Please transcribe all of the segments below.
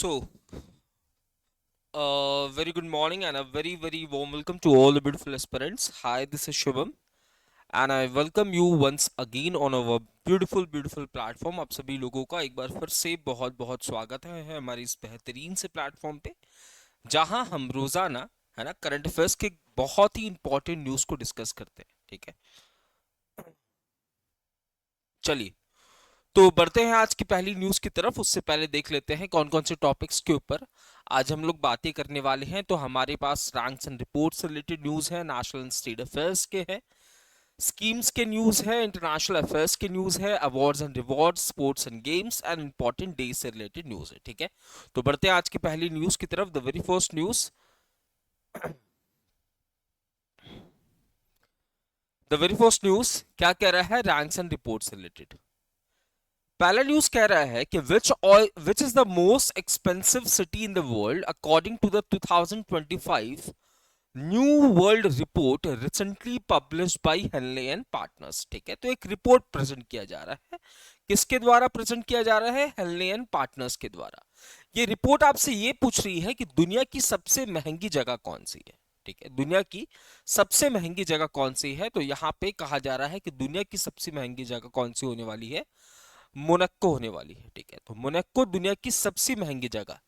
So, very good morning and a very warm welcome to all the beautiful aspirants. Hi, this is Shubham and I welcome you once again on our beautiful platform. आप सभी लोगों का एक बार फिर से बहुत बहुत स्वागत है हमारे इस बेहतरीन से प्लेटफॉर्म पे, जहां हम रोजाना है ना करंट अफेयर्स के बहुत ही इंपॉर्टेंट न्यूज़ को डिस्कस करते हैं। ठीक है, चलिए तो बढ़ते हैं आज की पहली न्यूज की तरफ। उससे पहले देख लेते हैं कौन कौन से टॉपिक्स के ऊपर आज हम लोग बातें करने वाले हैं। तो हमारे पास रैंक्स एंड रिपोर्ट्स से रिलेटेड न्यूज है, नेशनल एंड स्टेट अफेयर्स के हैं, स्कीम्स के न्यूज है, इंटरनेशनल अफेयर्स के न्यूज है, awards and rewards, sports and games and important days से रिलेटेड न्यूज है। ठीक है, तो बढ़ते हैं आज की पहली न्यूज की तरफ। द वेरी फर्स्ट न्यूज, क्या कह रहा है रैंक्स एंड रिपोर्ट्स से रिलेटेड। पहला न्यूज कह रहा है कि which is the most expensive city in the world according to the 2025 new world report recently published by Henley and Partners. ठीक है, तो एक रिपोर्ट प्रेजेंट किया जा रहा है। किसके द्वारा प्रेजेंट किया जा रहा है? हेनले एंड पार्टनर्स के द्वारा। ये रिपोर्ट आपसे ये पूछ रही है कि दुनिया की सबसे महंगी जगह कौन सी है। ठीक है, दुनिया की सबसे महंगी जगह कौन सी है? तो यहाँ पे कहा जा रहा है कि दुनिया की सबसे महंगी जगह कौन सी होने वाली है? मोनाको होने वाली है। ठीक है, तो मोनाको दुनिया की सबसे महंगी जगह।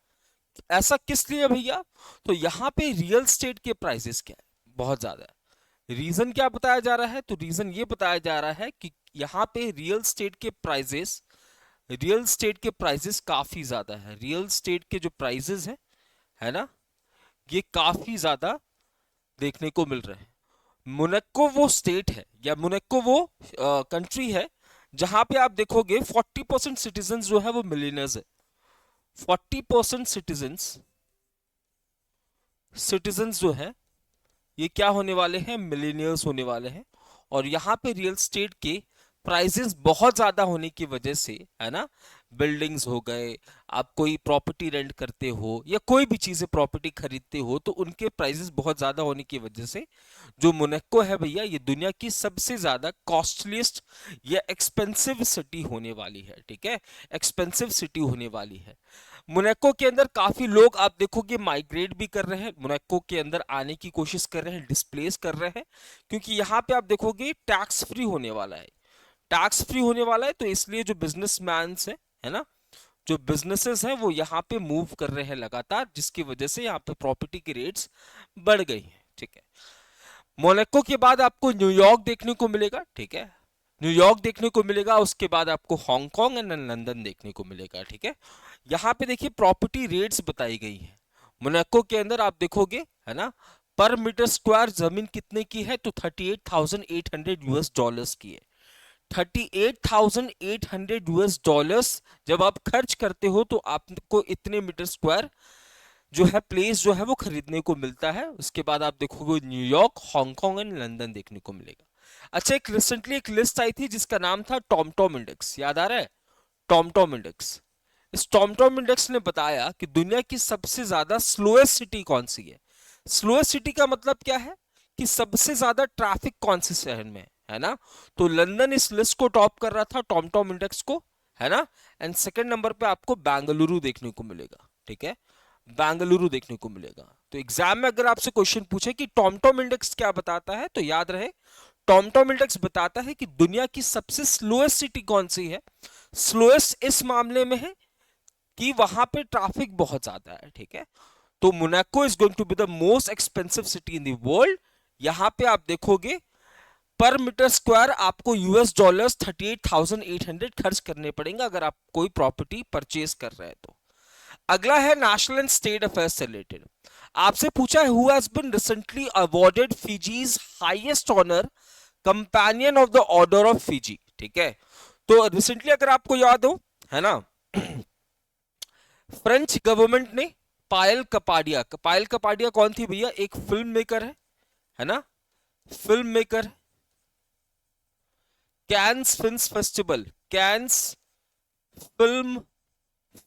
ऐसा किस लिए भैया? तो यहाँ पे रियल स्टेट के प्राइसेस क्या है, बहुत ज्यादा है। रीजन क्या बताया जा रहा है? तो रीजन ये बताया जा रहा है कि यहाँ पे रियल स्टेट के प्राइसेस काफी ज्यादा है। रियल स्टेट के जो प्राइसेस है ना, ये काफी ज्यादा देखने को मिल रहे हैं। मोनाको वो स्टेट है या मोनाको वो कंट्री है जहां पे आप देखोगे 40% सिटीजन जो है वो मिलियनर्स है। 40% सिटीजन्स जो है ये क्या होने वाले हैं? मिलीनियर्स होने वाले हैं। और यहाँ पे रियल स्टेट के प्राइसेस बहुत ज्यादा होने की वजह से है ना, बिल्डिंग्स हो गए, आप कोई प्रॉपर्टी रेंट करते हो या कोई भी चीजें प्रॉपर्टी खरीदते हो तो उनके प्राइसेस बहुत ज्यादा होने की वजह से जो मोनाको है भैया, ये दुनिया की सबसे ज्यादा कॉस्टलीस्ट या एक्सपेंसिव सिटी होने वाली है। ठीक है, एक्सपेंसिव सिटी होने वाली है। मोनाको के अंदर काफी लोग आप देखोगे माइग्रेट भी कर रहे हैं, मोनाको के अंदर आने की कोशिश कर रहे हैं, डिस्प्लेस कर रहे हैं, क्योंकि यहाँ पे आप देखोगे टैक्स फ्री होने वाला है। टैक्स फ्री होने वाला है, तो इसलिए जो बिजनेसमैन है ना, जो बिजनेसेस हैं वो यहाँ पे मूव कर रहे हैं लगातार, जिसकी वजह से यहाँ पे प्रॉपर्टी की रेट्स बढ़ गई हैं। ठीक है, मोनाको के बाद आपको न्यूयॉर्क देखने को मिलेगा। ठीक है, न्यूयॉर्क देखने को मिलेगा, उसके बाद आपको हांगकांग एंड लंदन देखने को मिलेगा। ठीक है, यहाँ पे देखिए प्रॉपर्टी रेट्स बताई गई है। मोनाको के अंदर आप देखोगे है ना, पर मीटर स्क्वायर जमीन कितने की है? तो 38,800 यूएस डॉलर्स की है। 38,800 यूएस डॉलर्स जब आप खर्च करते हो तो आपको इतने मीटर स्क्वायर जो है प्लेस जो है वो खरीदने को मिलता है। उसके बाद आप देखोगे न्यूयॉर्क, हांगकांग एंड लंदन देखने को मिलेगा। अच्छा, एक रिसेंटली एक लिस्ट आई थी जिसका नाम था टॉमटॉम इंडेक्स, याद आ रहा है? TomTom index. इस टॉमटॉम इंडेक्स ने बताया कि दुनिया की सबसे ज्यादा स्लोएस्ट सिटी कौन सी है। स्लोएस्ट सिटी का मतलब क्या है? कि सबसे ज्यादा ट्रैफिक कौन से शहर में है ना। तो लंदन इस लिस्ट को टॉप कर रहा था टॉमटॉम इंडेक्स को, है ना। एंड सेकंड नंबर पे आपको बेंगलुरु देखने को मिलेगा। ठीक है, बेंगलुरु देखने को मिलेगा। तो एग्जाम में अगर आपसे क्वेश्चन पूछे कि टॉमटॉम इंडेक्स क्या बताता है, तो याद रहे टॉमटॉम इंडेक्स बताता है कि दुनिया की सबसे स्लोएस्ट सिटी कौन सी है। स्लोएस्ट इस मामले में है कि वहां पे ट्रैफिक बहुत ज्यादा है। ठीक है, तो Monaco is going to be the most expensive city in the world. यहां पे आप देखोगे पर मीटर स्क्वायर आपको यूएस डॉलर्स 38,800 खर्च करने पड़ेंगे अगर आप कोई प्रॉपर्टी परचेज कर रहे हैं तो। अगला है नेशनल एंड स्टेट अफेयर्स से रिलेटेड। आपसे पूछा है who has been recently awarded Fiji's highest honour companion of the order of Fiji. ठीक है, तो रिसेंटली अगर आपको याद हो है ना, फ्रेंच गवर्नमेंट ने पायल कपाडिया कौन थी भैया? एक फिल्म मेकर है ना, film maker. Cannes film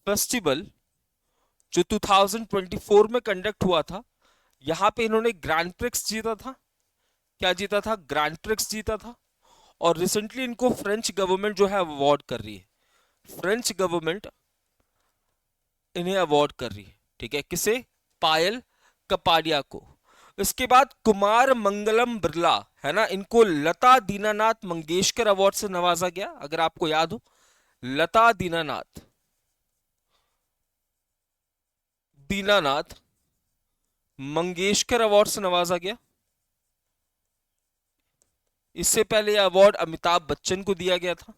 festival जो 2024 में कंडक्ट हुआ था, यहां पे इन्होंने ग्रैंड प्रिक्स जीता था। क्या जीता था? ग्रैंड प्रिक्स जीता था। और रिसेंटली इनको फ्रेंच गवर्नमेंट जो है अवार्ड कर रही है। फ्रेंच गवर्नमेंट इन्हें अवार्ड कर रही है, ठीक है, किसे? पायल कपाडिया को। इसके बाद कुमार मंगलम बिरला, है ना, इनको लता दीनानाथ मंगेशकर अवार्ड से नवाजा गया, अगर आपको याद हो, लता दीनानाथ दीनानाथ मंगेशकर अवार्ड से नवाजा गया। इससे पहले यह अवार्ड अमिताभ बच्चन को दिया गया था।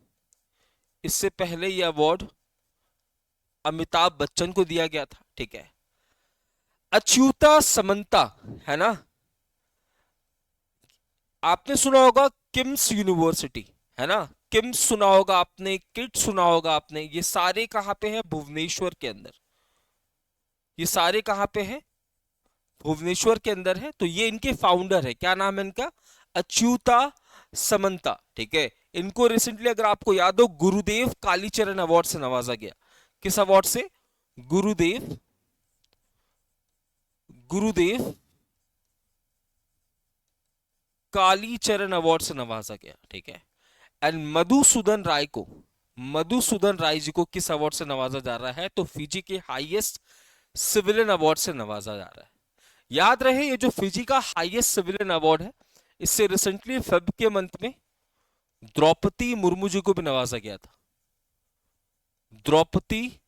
इससे पहले यह अवार्ड अमिताभ बच्चन को दिया गया था, ठीक है। अच्युता समंता, है ना, आपने सुना होगा किम्स यूनिवर्सिटी, है ना, किम्स सुना होगा आपने, किट सुना होगा आपने, ये सारे कहां पे हैं? भुवनेश्वर के अंदर। ये सारे कहां पे हैं? भुवनेश्वर के अंदर है। तो ये इनके फाउंडर है, क्या नाम है इनका? अच्युता समंता, ठीक है। इनको रिसेंटली अगर आपको याद हो गुरुदेव कालीचरण अवार्ड से नवाजा गया। किस अवार्ड से? गुरुदेव गुरुदेव कालीचरण अवार्ड से नवाजा गया, ठीक है। एंड मधुसूदन राय को, मधुसूदन राय जी को किस अवार्ड से नवाजा जा रहा है? तो फिजी के हाईएस्ट सिविलियन अवार्ड से नवाजा जा रहा है। याद रहे ये जो फिजी का हाईएस्ट सिविलियन अवार्ड है, इससे रिसेंटली फेब के मंथ में द्रौपदी मुर्मू जी को भी नवाजा गया था। द्रौपदी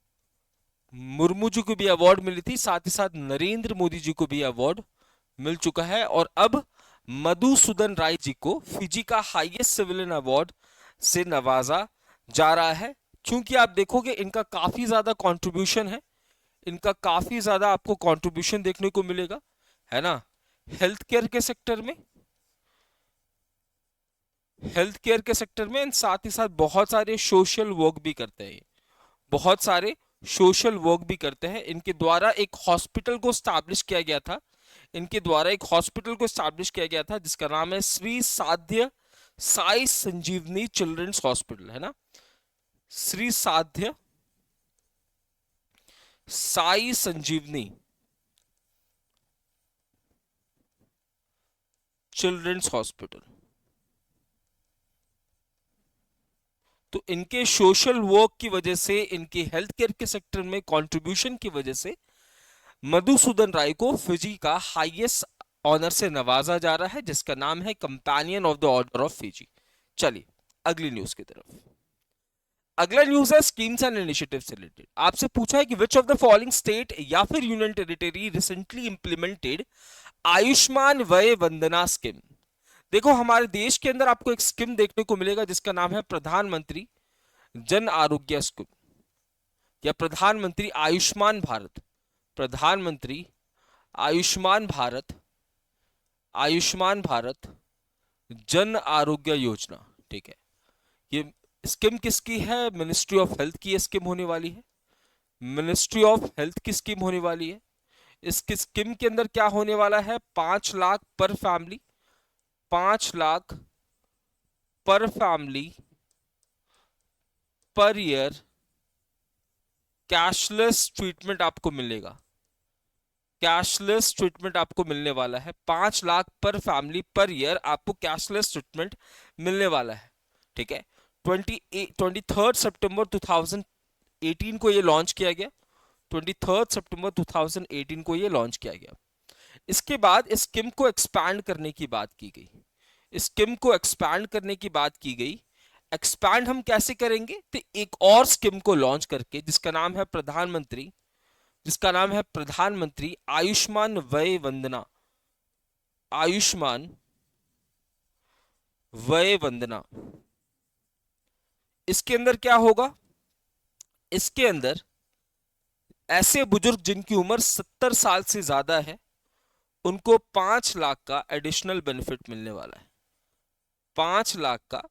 मुर्मू जी को भी अवार्ड मिली थी, साथ ही साथ नरेंद्र मोदी जी को भी अवार्ड मिल चुका है। और अब मधुसूदन राय जी को फिजी का हाईएस्ट सिविलियन अवार्ड से नवाजा जा रहा है। क्योंकि आप देखोगे इनका काफी ज्यादा कंट्रीब्यूशन है, इनका काफी ज्यादा आपको कंट्रीब्यूशन देखने को मिलेगा, है ना, हेल्थ केयर के सेक्टर में, हेल्थ केयर के सेक्टर में, साथ ही साथ बहुत सारे सोशल वर्क भी करते हैं, बहुत सारे सोशल वर्क भी करते हैं। इनके द्वारा एक हॉस्पिटल को स्टैब्लिश किया गया था, इनके द्वारा एक हॉस्पिटल को स्टैब्लिश किया गया था जिसका नाम है श्री साध्य साई संजीवनी चिल्ड्रंस हॉस्पिटल, है ना, श्री साध्य साई संजीवनी चिल्ड्रंस हॉस्पिटल। तो इनके सोशल वर्क की वजह से, इनके हेल्थ केयर के सेक्टर में कंट्रीब्यूशन की वजह से मधुसूदन राय को फिजी का हाईएस्ट ऑनर से नवाजा जा रहा है, जिसका नाम है companion of the order of Fiji. चलिए अगली न्यूज की तरफ। अगला न्यूज है स्कीम्स एंड इनिशिएटिव से रिलेटेड। आपसे पूछा है कि which of the following state या फिर union territory recently implemented Ayushman वय वंदना स्कीम। देखो हमारे देश के अंदर आपको एक स्कीम देखने को मिलेगा जिसका नाम है प्रधानमंत्री जन आरोग्य स्कीम या प्रधानमंत्री आयुष्मान भारत, प्रधानमंत्री आयुष्मान भारत, आयुष्मान भारत जन आरोग्य योजना, ठीक है। ये स्कीम किसकी है? मिनिस्ट्री ऑफ हेल्थ की ये स्कीम होने वाली है, मिनिस्ट्री ऑफ हेल्थ की स्कीम होने वाली है। इस स्कीम के अंदर क्या होने वाला है? 5 लाख पर फैमिली, 5 लाख पर family per year cashless treatment आपको मिलेगा, कैशलेस ट्रीटमेंट आपको मिलने वाला है। 5 लाख पर फैमिली पर ईयर आपको कैशलेस ट्रीटमेंट मिलने वाला है, ठीक है। 23 सितंबर 2018 को ये लॉन्च किया गया, 23 सितंबर 2018 को ये लॉन्च किया गया। इसके बाद इस स्कीम को एक्सपैंड करने की बात की गई, इस स्कीम को एक्सपैंड करने की बात की गई। एक्सपैंड हम कैसे करेंगे? तो एक और स्कीम को लॉन्च करके जिसका नाम है प्रधानमंत्री, जिसका नाम है प्रधानमंत्री आयुष्मान वय वंदना, आयुष्मान वय वंदना। इसके अंदर क्या होगा? इसके अंदर ऐसे बुजुर्ग जिनकी उम्र 70 साल से ज्यादा है उनको 5 लाख का एडिशनल बेनिफिट मिलने वाला है, 5 लाख का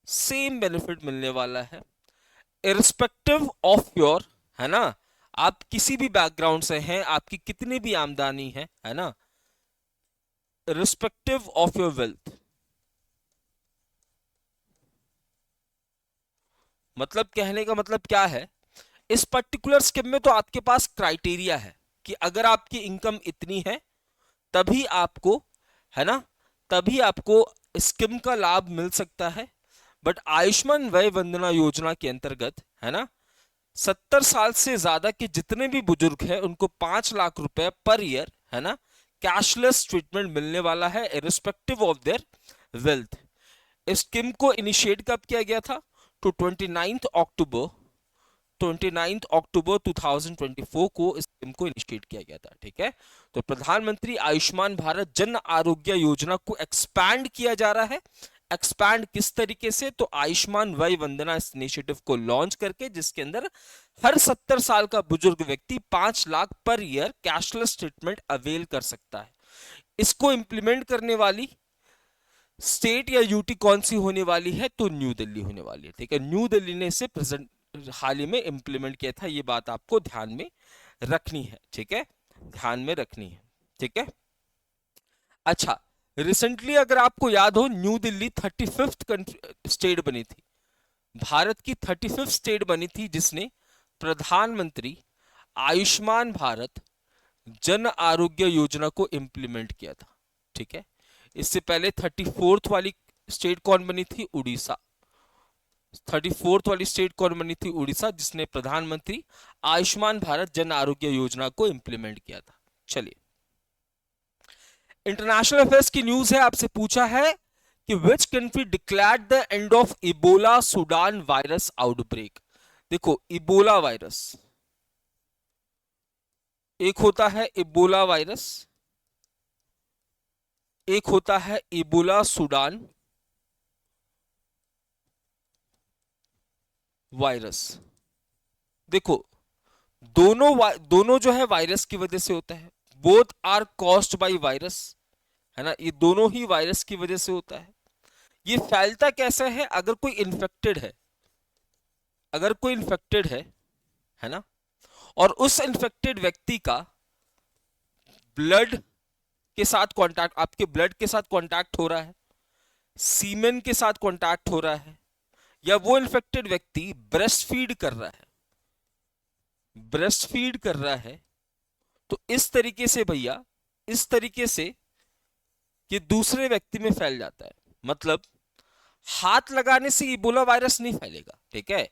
सेम बेनिफिट मिलने वाला है इररिस्पेक्टिव ऑफ योर, है ना, आप किसी भी बैकग्राउंड से हैं, आपकी कितनी भी आमदनी है ना, रिस्पेक्टिव ऑफ योर वेल्थ। मतलब कहने का मतलब क्या है? इस पर्टिकुलर स्कीम में तो आपके पास क्राइटेरिया है कि अगर आपकी इनकम इतनी है तभी आपको, है ना, तभी आपको स्कीम का लाभ मिल सकता है। बट आयुष्मान वय वंदना योजना के अंतर्गत, है ना, 70 साल से ज्यादा के जितने भी बुजुर्ग हैं उनको 5 लाख रुपए पर ईयर, है ना, कैशलेस ट्रीटमेंट मिलने वाला है इरिस्पेक्टिव ऑफ देयर वेल्थ। इस स्कीम को इनिशिएट कब किया गया था? तो 29 अक्टूबर 2024 को इस स्कीम को इनिशिएट किया गया था। ठीक है, तो प्रधानमंत्री आयुष्मान भारत जन आरोग्य योजना को एक्सपैंड किया जा रहा है। एक्सपैंड किस तरीके से? तो आयुष्मान वय वंदना इस इनिशिएटिव को लॉन्च करके, जिसके अंदर हर 70 साल का बुजुर्ग व्यक्ति 5 lakh per year cashless treatment avail कर सकता है। इसको इंप्लीमेंट करने वाली स्टेट या यूटी कौन सी होने वाली है? तो न्यू दिल्ली होने वाली है। ठीक है, न्यू दिल्ली ने इसे प्रेजेंट हाल ही में इंप्लीमेंट किया था। ये बात आपको ध्यान में रखनी है। ठीक है, ध्यान में रखनी है। ठीक है, अच्छा, रिसेंटली अगर आपको याद हो, न्यू दिल्ली 35th स्टेट बनी थी, भारत की 35th स्टेट बनी थी जिसने प्रधानमंत्री आयुष्मान भारत जन आरोग्य योजना को इंप्लीमेंट किया था। ठीक है, इससे पहले 34th वाली स्टेट कौन बनी थी? उड़ीसा। 34th वाली स्टेट कौन बनी थी? उड़ीसा, जिसने प्रधानमंत्री आयुष्मान भारत जन आरोग्य योजना को इंप्लीमेंट किया था। चलिए, इंटरनेशनल अफेयर्स की न्यूज है। आपसे पूछा है कि which country declared the end of Ebola Sudan virus outbreak. देखो, इबोला वायरस, एक होता है इबोला वायरस, एक होता है इबोला सूडान वायरस। देखो, दोनों जो है वायरस की वजह से होता है। Both are caused by virus, है ना, ये दोनों ही वायरस की वजह से होता है। ये फैलता कैसे है? अगर कोई इन्फेक्टेड है, अगर कोई इन्फेक्टेड है ना, और उस इन्फेक्टेड व्यक्ति का ब्लड के साथ कांटेक्ट, आपके ब्लड के साथ कांटेक्ट हो रहा है, सीमेन के साथ कांटेक्ट हो रहा है, या वो इन्फेक्टेड व्यक्ति ब्रेस्ट फीड कर रहा है, ब्रेस्ट फीड कर रहा है, तो इस तरीके से भैया, इस तरीके से ये दूसरे व्यक्ति में फैल जाता है। मतलब हाथ लगाने से इबोला वायरस नहीं फैलेगा। ठीक है,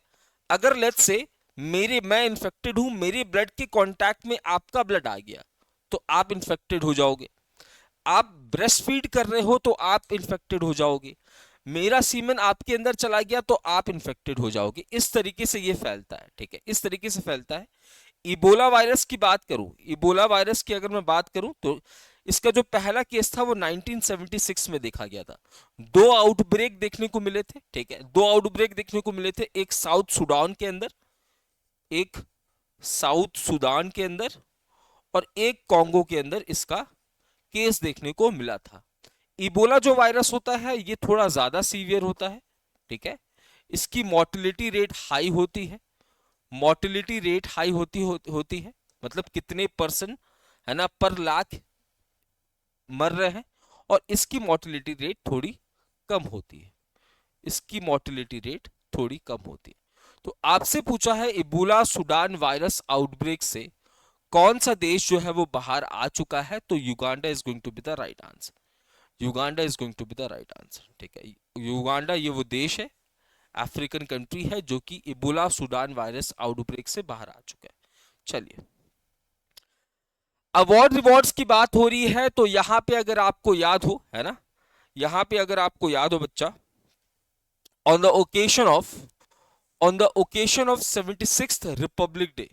अगर लेट्स से मैं इन्फेक्टेड हूं, मेरे ब्लड के कांटेक्ट में आपका ब्लड आ गया तो आप इन्फेक्टेड हो जाओगे। आप ब्रेस्ट फीड कर रहे हो तो आप इन्फेक्टेड हो जाओगे। मेरा सीमेन आपके अंदर चला गया तो आप इन्फेक्टेड हो जाओगे। इस तरीके से ये फैलता है। ठीक है, इस तरीके से फैलता है। इबोला वायरस की बात करूं, इबोला वायरस की अगर मैं बात करूं तो इसका जो पहला केस था वो 1976 में देखा गया था। 2 आउटब्रेक देखने को मिले थे। ठीक है, 2 आउटब्रेक देखने को मिले थे, एक साउथ सूडान के अंदर, एक साउथ सूडान के अंदर, और एक कॉन्गो के अंदर इसका केस देखने को मिला था। इबोला जो वायरस होता है ये थोड़ा ज्यादा सीवियर होता है। ठीक है, इसकी मोर्टिलिटी रेट हाई होती है। मोर्टिलिटी रेट हाई होती है, मतलब कितने परसेंट, है ना, पर लाख मर रहे हैं। और इसकी मोर्टिलिटी रेट थोड़ी कम होती है, इसकी मोर्टिलिटी रेट थोड़ी कम होती है। तो आपसे पूछा है इबोला सूडान वायरस आउटब्रेक से कौन सा देश जो है वो बाहर आ चुका है? तो Uganda is going to be the right answer. Uganda is going to be the right answer. ठीक है, युगांडा ये वो देश है, अफ्रीकन कंट्री है, जो कि इबोला सूडान वायरस आउटब्रेक से बाहर आ चुका है। चलिए, अवार्ड रिवॉर्ड्स की बात हो रही है तो यहां पे अगर आपको याद हो, है ना, यहां पे अगर आपको याद हो बच्चा, on the occasion of on the occasion of 76th republic day,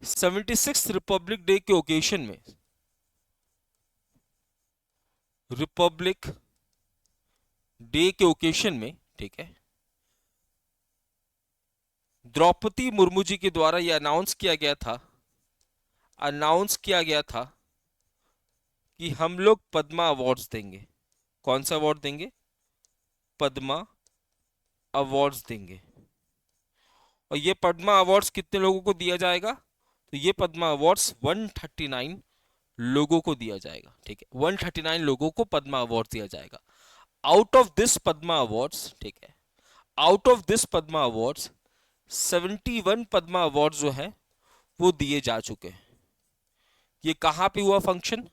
76th republic day के ओकेशन में, रिपब्लिक डे के ओकेशन में, ठीक है, द्रौपदी मुर्मू जी के द्वारा यह अनाउंस किया गया था कि हम लोग पद्मा अवार्ड्स देंगे। कौन सा अवार्ड देंगे? पद्मा अवार्ड्स देंगे। और ये पद्मा अवार्ड्स कितने लोगों को दिया जाएगा? तो ये पद्मा अवार्ड्स 139 लोगों को दिया जाएगा। ठीक है, 139 लोगों को पद्मा अवार्ड दिया जाएगा। Out of this Padma awards, ठीक है, out of this Padma awards 71 Padma award जो है वो दिए जा चुके हैं। ये कहां पे हुआ फंक्शन?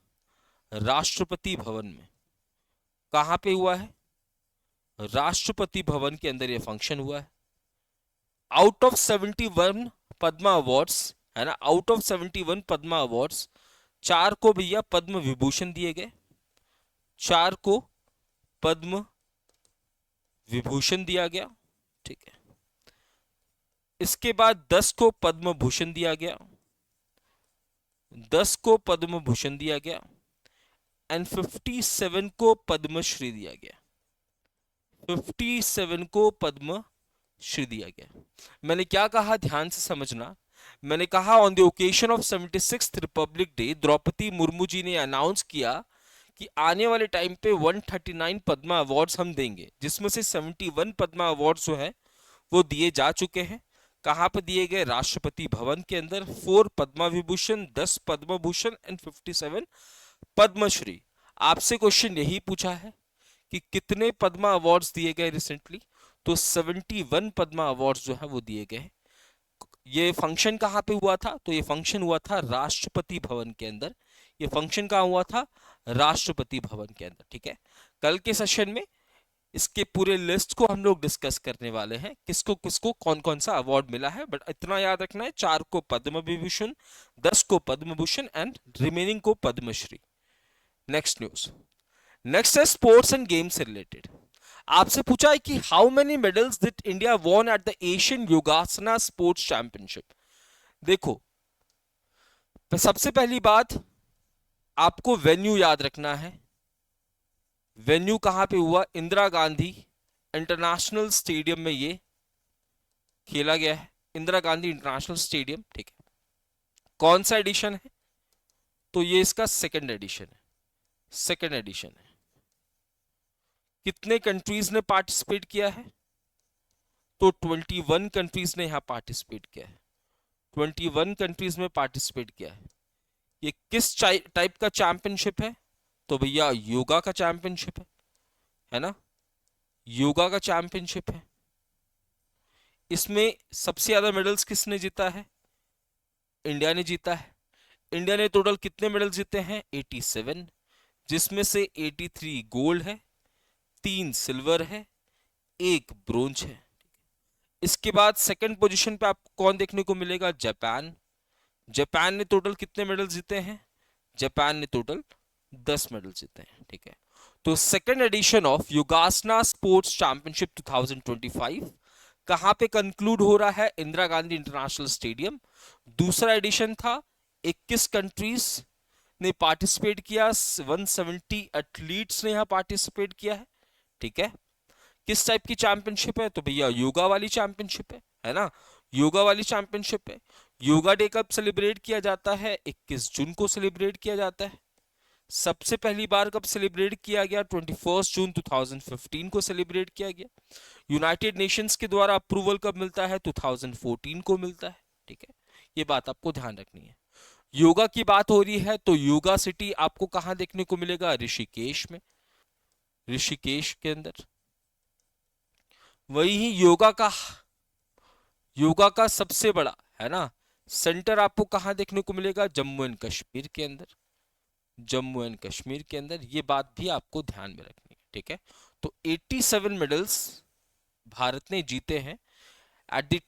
राष्ट्रपति भवन में। कहां पे हुआ है? राष्ट्रपति भवन के अंदर ये फंक्शन हुआ है। आउट ऑफ 71 पद्मा अवार्ड्स, है ना, आउट ऑफ 71 पद्मा अवार्ड्स, 4 को भैया पद्म विभूषण दिए गए, 4 को पद्म विभूषण दिया गया, ठीक है। इसके बाद 10 को पद्म भूषण दिया गया, 10 को पद्म भूषण दिया गया, एंड 57 को पद्मश्री दिया गया, 57 को पद्म श्री दिया गया। मैंने क्या कहा, ध्यान से समझना। मैंने कहा on the occasion of 76th republic day Droupadi Murmu ji ने अनाउंस किया कि आने वाले टाइम पे 139 पद्मा अवार्ड्स हम देंगे, जिसमें से 71 पद्मा अवार्ड्स जो है वो दिए जा चुके हैं। कहां पे दिए गए, राष्ट्रपति भवन के अंदर। 4 पद्मा विभूषण, 10 पद्म भूषण एंड 57 पद्मश्री। आपसे क्वेश्चन यही पूछा है कि कितने पद्मा अवार्ड्स दिए गए रिसेंटली, तो 71 पद्मा अवार्ड्स जो है वो दिए गए। ये फंक्शन कहाँ पे हुआ था, तो ये फंक्शन हुआ था राष्ट्रपति भवन के अंदर। ये फंक्शन कहाँ हुआ था, राष्ट्रपति भवन के अंदर, ठीक है। कल के सेशन में इसके पूरे लिस्ट को हम लोग डिस्कस करने वाले हैं, किसको किसको कौन कौन सा अवार्ड मिला है। बट इतना याद रखना है, 4 को पद्म विभूषण, 10 को पद्म भूषण एंड रिमेनिंग को पद्मश्री। नेक्स्ट न्यूज, नेक्स्ट है स्पोर्ट्स एंड गेम्स से रिलेटेड। आपसे पूछा है कि how many medals did India won at the Asian योगासना sports championship. देखो, सबसे पहली बात आपको वेन्यू याद रखना है। वेन्यू कहां पे हुआ, इंदिरा गांधी इंटरनेशनल स्टेडियम में ये खेला गया है, इंदिरा गांधी इंटरनेशनल स्टेडियम, ठीक है। कौन सा एडिशन है, तो ये इसका सेकंड एडिशन है, सेकंड एडिशन है। कितने कंट्रीज ने पार्टिसिपेट किया है, तो 21 कंट्रीज ने यहां पार्टिसिपेट किया है, 21 कंट्रीज में पार्टिसिपेट किया है। ये किस टाइप का चैंपियनशिप है, तो भैया योगा का चैंपियनशिप है ना, योगा का चैंपियनशिप है। इसमें सबसे ज्यादा मेडल्स किसने जीता है, इंडिया ने जीता है। इंडिया ने टोटल कितने मेडल जीते हैं, 87, जिसमें से 83 गोल्ड है, 3 सिल्वर है, 1 ब्रोंज है। इसके बाद सेकंड पोजीशन पे आपको कौन देखने को मिलेगा, जापान। जापान ने टोटल कितने मेडल जीते हैं, जापान ने टोटल 10 मेडल जीते हैं, ठीक है। तो second edition of योगासना sports championship 2025 कहां पे कंक्लूड हो रहा है, इंदिरा गांधी इंटरनेशनल स्टेडियम। दूसरा एडिशन था, 21 कंट्रीज ने पार्टिसिपेट किया, 170 एथलीट्स ने यहां पार्टिसिपेट किया है, ठीक है। किस टाइप की चैंपियनशिप है, तो भैया योगा वाली चैंपियनशिप है ना, योगा वाली चैंपियनशिप है। योगा डे कब सेलिब्रेट किया जाता है, 21 जून को सेलिब्रेट किया जाता है। सबसे पहली बार कब सेलिब्रेट किया गया, 21 जून 2015 को सेलिब्रेट किया गया। यूनाइटेड नेशंस के द्वारा अप्रूवल कब मिलता है, 2014 को मिलता है, ठीक है। ये बात आपको ध्यान रखनी है। योगा की बात हो रही है तो योगा सिटी आपको कहां देखने को मिलेगा, ऋषिकेश में, ऋषिकेश के अंदर। वही योगा का सबसे बड़ा, है ना, सेंटर आपको कहां देखने को मिलेगा, जम्मू एंड कश्मीर के अंदर, जम्मू एंड कश्मीर के अंदर। ये बात भी आपको ध्यान में रखनी है, ठीक है। तो 87 मेडल्स भारत ने जीते हैं at the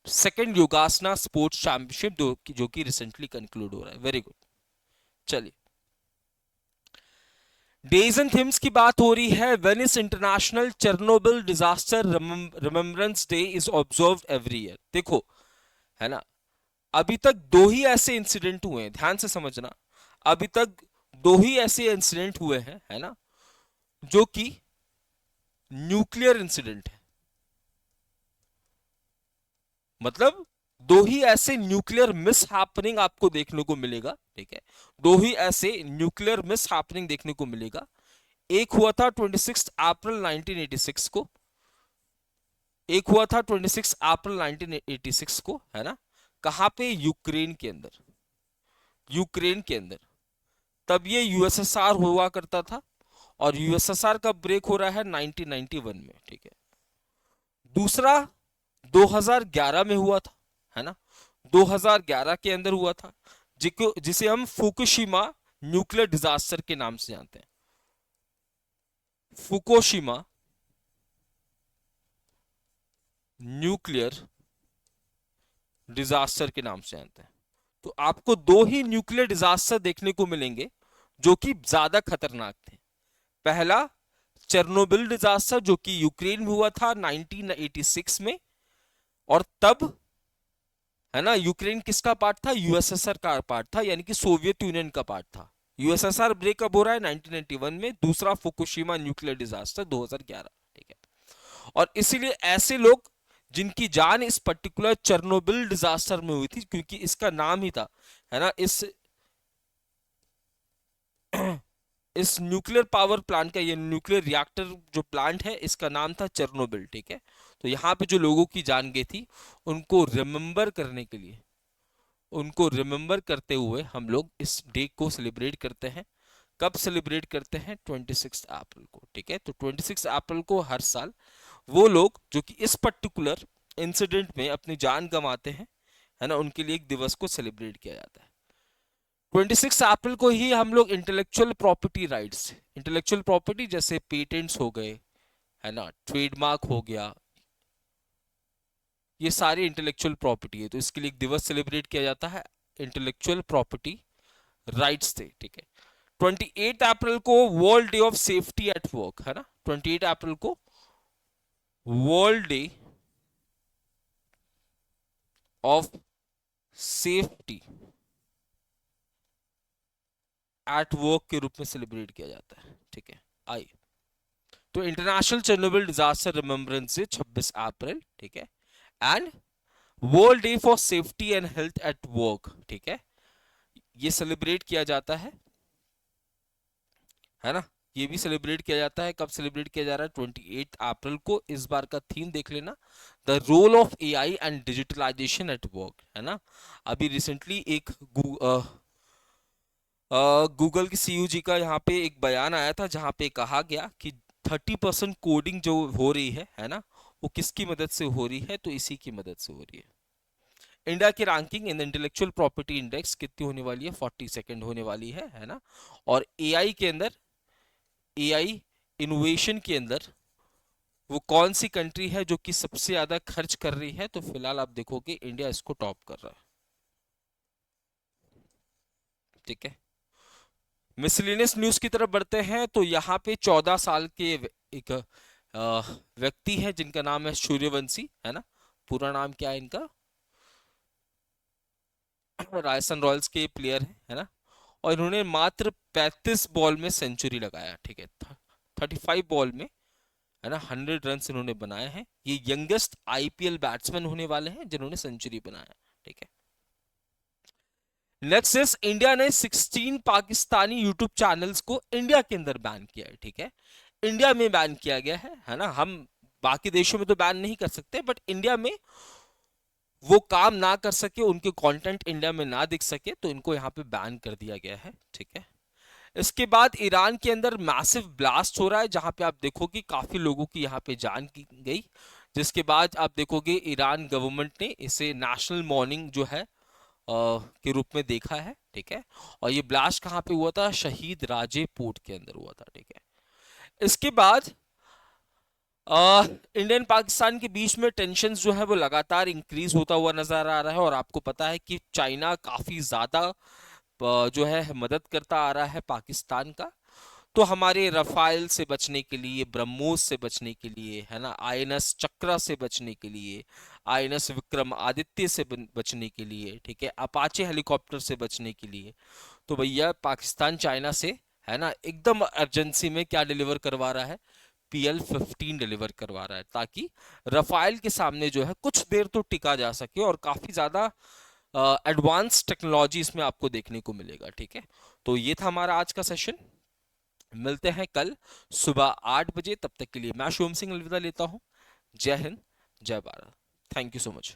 second योगासना sports championship, जो कि रिसेंटली कंक्लूड हो रहा है। Very good. चलिए, डेज एंड थीम्स की बात हो रही है। Venice international Chernobyl disaster remembrance day is observed every year. देखो, है ना, अभी तक 2 ही ऐसे इंसिडेंट हुए हैं, ध्यान से समझना। अभी तक 2 ही ऐसे इंसिडेंट हुए हैं, है ना, जो कि न्यूक्लियर इंसिडेंट है। मतलब 2 ही ऐसे न्यूक्लियर मिस हैपनिंग आपको देखने को मिलेगा, ठीक है। 2 ही ऐसे न्यूक्लियर मिस हैपनिंग देखने को मिलेगा। एक हुआ था 26 अप्रैल 1986 को, एक हुआ था 26 अप्रैल 1986 को, है ना, कहां पे, यूक्रेन के अंदर, यूक्रेन के अंदर। तब ये यूएसएसआर हुआ करता था, और यूएसएसआर का ब्रेक हो रहा है 1991 में, ठीक है। दूसरा 2011 में हुआ था, है ना, 2011 के अंदर हुआ था, जिसे हम फुकुशिमा न्यूक्लियर डिजास्टर के नाम से जानते हैं। फुकुशिमा न्यूक्लियर डिजास्टर के नाम से जानते हैं। तो आपको दो ही न्यूक्लियर डिजास्टर देखने को मिलेंगे जो कि ज्यादा खतरनाक थे। पहला चेरनोबिल डिजास्टर जो कि यूक्रेन में हुआ था 1986 में, और तब है ना, यूक्रेन किसका पार्ट था? यूएसएसआर का पार्ट था, यानी कि सोवियत यूनियन का पार्ट था। यूएसएसआर ब्रेकअप हो रहा है 1991 में। दूसरा फुकुशिमा न्यूक्लियर डिजास्टर 2011, ठीक है। और इसीलिए ऐसे लोग जिनकी जान इस पर्टिकुलर चेरनोबिल डिजास्टर में हुई थी, क्योंकि इसका नाम ही था, है ना, इस न्यूक्लियर पावर प्लांट का, ये न्यूक्लियर रिएक्टर जो प्लांट है, इसका नाम था चेरनोबिल, ठीक है। तो यहाँ पे जो लोगों की जान गई थी, उनको रिमेम्बर करने के लिए, उनको रिमेम्बर करते हुए हम लोग इस डे को सेलिब्रेट करते हैं। कब सेलिब्रेट करते हैं? 26 अप्रैल को, ठीक है। तो 26 अप्रैल को हर साल वो लोग जो कि इस पर्टिकुलर इंसिडेंट में अपनी जान गंवाते हैं, है ना, उनके लिए एक दिवस को सेलिब्रेट किया जाता है। 26 अप्रैल को ही हम लोग intellectual property rights, intellectual property जैसे पेटेंट्स हो गए, है ना, ट्रेडमार्क हो गया, ये सारी इंटेलेक्चुअल प्रॉपर्टी है, तो इसके लिए एक दिवस सेलिब्रेट किया जाता है, इंटेलेक्चुअल प्रॉपर्टी राइट्स डे, ठीक है। 28 अप्रैल को world day of safety eight work, है ना, 28 अप्रैल को world day of safety at work के रूप में सेलिब्रेट किया जाता है, ठीक है। आई तो international Chernobyl disaster remembrance day 26 अप्रैल, ठीक है। And world day for safety and health at work, ठीक है, ये सेलिब्रेट किया जाता है ना, ये भी सेलिब्रेट किया जाता है। कब सेलिब्रेट किया जा रहा है? 28 अप्रैल को। इस बार का थीम देख लेना, the role of AI and digitalisation at work, है ना। अभी रिसेंटली एक गूगल की सीईओ जी का यहाँ पे एक बयान आया था, जहाँ पे कहा गया कि 30% कोडिंग जो हो रही है ना, वो किसकी मदद से हो रही है? तो इसी की मदद से हो रही है। इंडिया की रैंकिंग इन इंटेलेक्चुअल प्रॉपर्टी इंडेक्स कितनी होने वाली है? 42nd होने वाली है ना। और एआई के अंदर, एआई इनोवेशन के अंदर वो कौन सी कंट्री है जो कि सबसे ज्यादा खर्च कर रही है? तो फिलहाल आप देखोगे इंडिया इसको टॉप कर रहा है, ठीक है। मिसलिनियस न्यूज की तरफ बढ़ते हैं, तो यहाँ पे 14 साल के एक व्यक्ति है जिनका नाम है सूर्यवंशी, है ना। पूरा नाम क्या है इनका? राजस्थान रॉयल्स के प्लेयर है ना। और इन्होंने मात्र 35 बॉल में सेंचुरी लगाया, ठीक है। 35 बॉल में, है ना, 100 रन इन्होंने बनाए हैं। ये यंगेस्ट आईपीएल बैट्समैन होने वाले हैं जिन्होंने सेंचुरी बनाया, ठीक है। नेक्स्ट इज इंडिया ने 16 पाकिस्तानी यूट्यूब चैनल्स को इंडिया के अंदर बैन किया है, ठीक है। इंडिया में बैन किया गया है ना। हम बाकी देशों में तो बैन नहीं कर सकते, बट इंडिया में वो काम ना कर सके, उनके कंटेंट इंडिया में ना दिख सके, तो इनको यहाँ पे बैन कर दिया गया है, ठीक है। इसके बाद ईरान के अंदर मैसिव ब्लास्ट हो रहा है, जहां पे आप देखोगे काफी लोगों की यहाँ पे जान की गई। जिसके बाद आप देखोगे ईरान गवर्नमेंट ने इसे नेशनल मॉर्निंग जो है के रूप में देखा है, ठीक है। और ये ब्लास्ट कहाँ पे हुआ था? शहीद राजे पोर्ट के अंदर हुआ था, ठीक है। इसके बाद इंडियन पाकिस्तान के बीच में टेंशन जो है वो लगातार इंक्रीज होता हुआ नजर आ रहा है। और आपको पता है कि चाइना काफी ज्यादा जो है मदद करता आ रहा है पाकिस्तान का। तो हमारे रफाइल से बचने के लिए, ब्रह्मोस से बचने के लिए, है ना, आईएनएस चक्रा से बचने के लिए, आईएनएस विक्रम आदित्य से बचने के लिए, ठीक है, अपाचे हेलीकॉप्टर से बचने के लिए, तो भैया पाकिस्तान चाइना से, है ना, एकदम अर्जेंसी में क्या डिलीवर करवा रहा है? PL-15 डिलीवर करवा रहा है, ताकि रफाइल के सामने जो है कुछ देर तो टिका जा सके। और काफी ज्यादा एडवांस टेक्नोलॉजी इसमें आपको देखने को मिलेगा, ठीक है। तो ये था हमारा आज का सेशन। मिलते हैं कल सुबह 8 बजे। तब तक के लिए मैं शुभम सिंह अलविदा लेता हूं। जय हिंद, जय Bharat. Thank you so much.